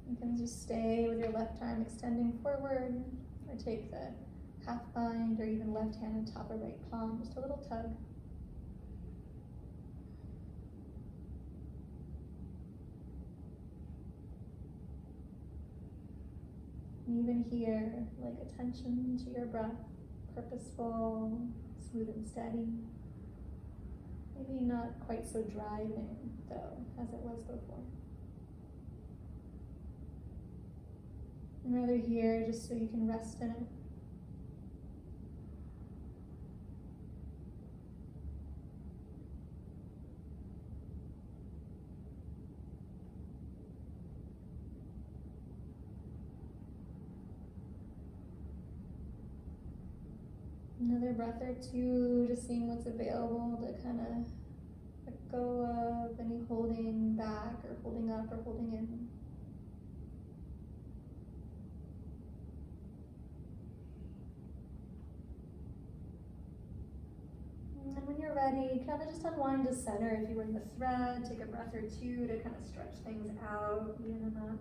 You can just stay with your left arm extending forward, or take the half bind or even left hand on top of right palm, just a little tug. And even here, like attention to your breath. Purposeful, smooth and steady. Maybe not quite so driving, though, as it was before. And rather here, just so you can rest in it. Another breath or two, just seeing what's available to kind of let go of any holding back or holding up or holding in. And then when you're ready, kind of just unwind to center. If you were in the thread, take a breath or two to kind of stretch things out, even in that.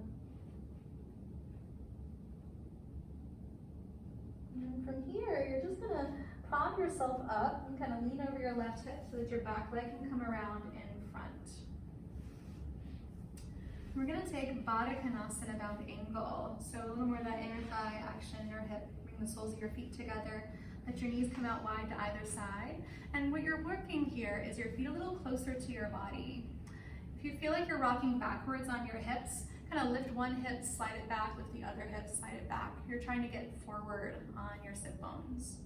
And from here, you're just going to prop yourself up and kind of lean over your left hip so that your back leg can come around in front. We're going to take Baddha Konasana bound angle. So a little more of that inner thigh action, your hip, bring the soles of your feet together. Let your knees come out wide to either side. And what you're working here is your feet a little closer to your body. If you feel like you're rocking backwards on your hips, kind of lift one hip, slide it back, lift the other hip, slide it back. You're trying to get forward on your sit bones.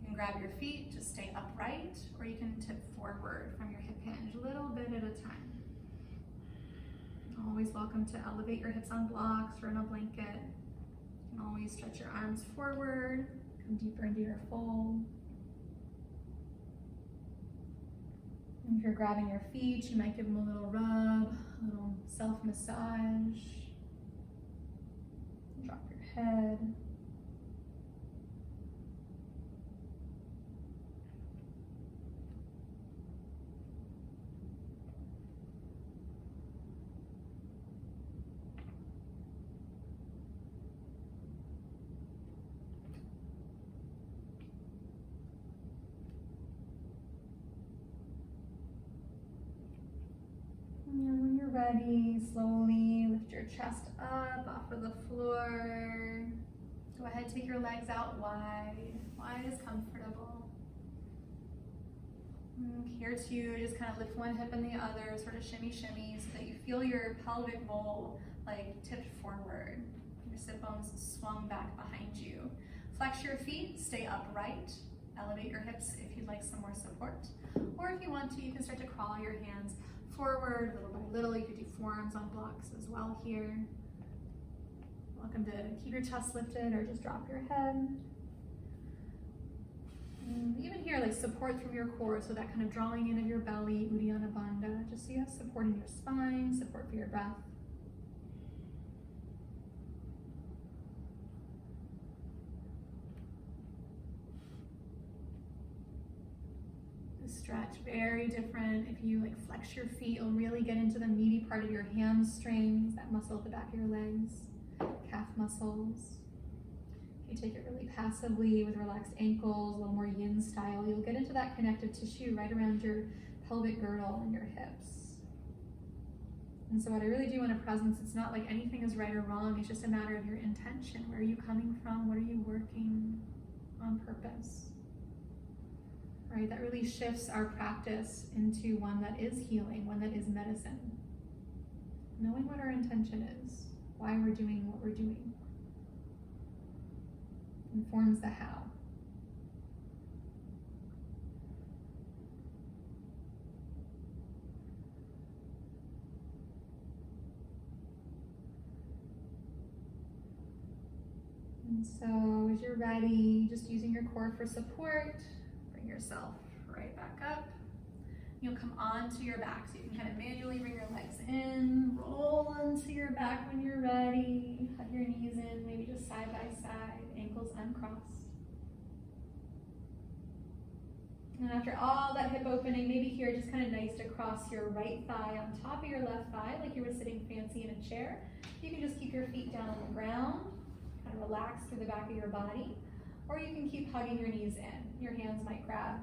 You can grab your feet, just stay upright, or you can tip forward from your hip hinge, a little bit at a time. Always welcome to elevate your hips on blocks or in a blanket. You can always stretch your arms forward, come deeper into your fold. And if you're grabbing your feet, you might give them a little rub, a little self-massage. Drop your head. And when you're ready, slowly lift your chest up off of the floor. Go ahead, take your legs out wide. Wide is comfortable. Here too, just kind of lift one hip and the other, sort of shimmy shimmy, so that you feel your pelvic bowl like tipped forward. Your sit bones swung back behind you. Flex your feet, stay upright. Elevate your hips if you'd like some more support. Or if you want to, you can start to crawl your hands forward little by little. You could do forearms on blocks as well here. Welcome to keep your chest lifted or just drop your head. And even here, like support from your core, so that kind of drawing in of your belly, Uddiyana Bandha, just so you have support in your spine, support for your breath. Stretch, very different. If you like flex your feet, you'll really get into the meaty part of your hamstrings, that muscle at the back of your legs, calf muscles. If you take it really passively with relaxed ankles, a little more yin style, you'll get into that connective tissue right around your pelvic girdle and your hips. And so what I really do in a presence, it's not like anything is right or wrong, it's just a matter of your intention. Where are you coming from? What are you working on purpose? Right, that really shifts our practice into one that is healing, one that is medicine. Knowing what our intention is, why we're doing what we're doing, informs the how. And so as you're ready, just using your core for support, bring yourself right back up. You'll come onto your back, so you can kind of manually bring your legs in, roll onto your back when you're ready. Hug your knees in, maybe just side by side, ankles uncrossed. And after all that hip opening, maybe here just kind of nice to cross your right thigh on top of your left thigh, like you were sitting fancy in a chair. You can just keep your feet down on the ground, kind of relax through the back of your body, or you can keep hugging your knees in. Your hands might grab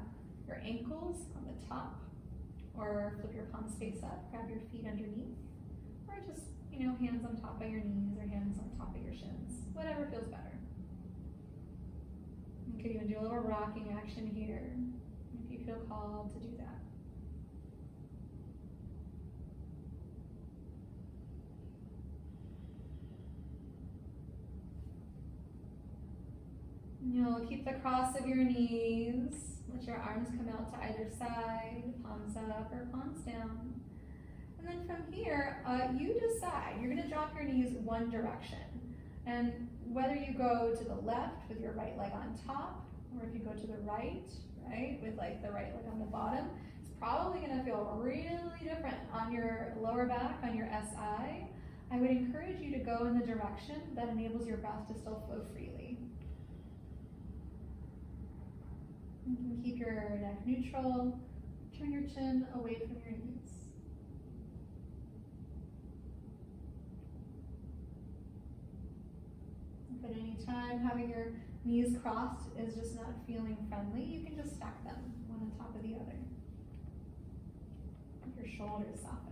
your ankles on the top, or flip your palms face up, grab your feet underneath, or just, hands on top of your knees or hands on top of your shins, whatever feels better. You could even do a little rocking action here if you feel called to do that. You'll keep the cross of your knees. Let your arms come out to either side, palms up or palms down. And then from here, you decide. You're going to drop your knees one direction. And whether you go to the left with your right leg on top, or if you go to the right, with like the right leg on the bottom, it's probably going to feel really different on your lower back, on your SI. I would encourage you to go in the direction that enables your breath to still flow freely. You can keep your neck neutral, turn your chin away from your knees. If at any time having your knees crossed is just not feeling friendly, you can just stack them one on top of the other. If your shoulders soften.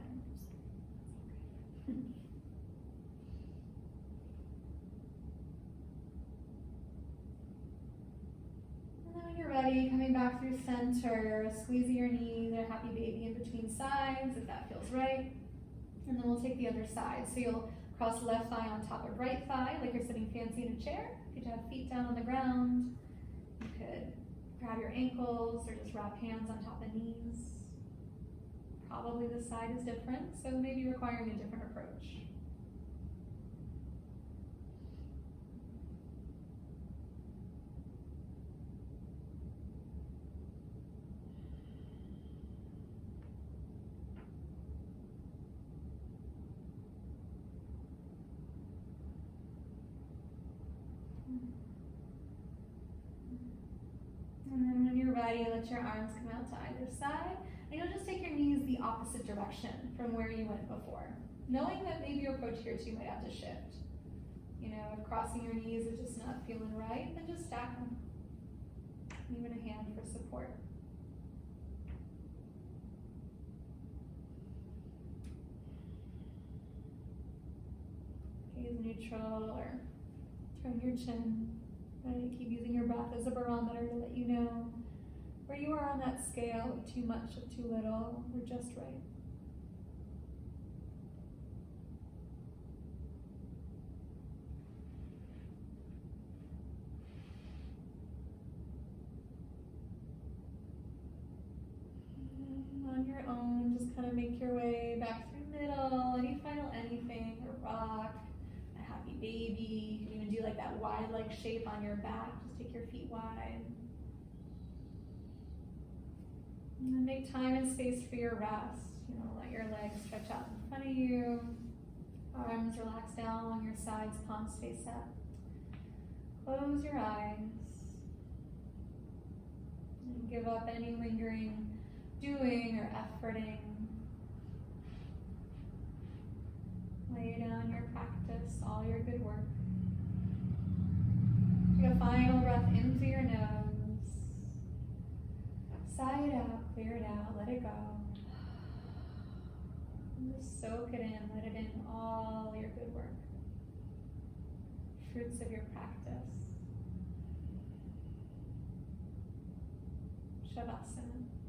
When you're ready, coming back through center, squeezing your knees, a happy baby in between sides, if that feels right. And then we'll take the other side. So you'll Cross left thigh on top of right thigh, like you're sitting fancy in a chair. You could have feet down on the ground. You could grab your ankles or just wrap hands on top of knees. Probably this side is different, so maybe requiring a different approach. And then when you're ready, let your arms come out to either side. And you'll just take your knees the opposite direction from where you went before. Knowing that maybe your approach here too might have to shift. You know, if crossing your knees is just not feeling right, then just stack them. Even a hand for support. Gaze neutral or turn your chin. Right? Keep using your breath as a barometer to let you know where you are on that scale of too much, of too little, or just right. On your own, just kind of make your way back through middle, any final anything, a rock, a happy baby. You can even do like that wide leg shape on your back. Just take your feet wide. And then make time and space for your rest. You know, let your legs stretch out in front of you. Arms relax down along your sides, palms face up. Close your eyes. And give up any lingering doing or efforting. Lay down your practice, all your good work. Take a final breath in through your nose. Sigh it out, clear it out, let it go. And just soak it in, let it in, all your good work. Fruits of your practice. Shavasana.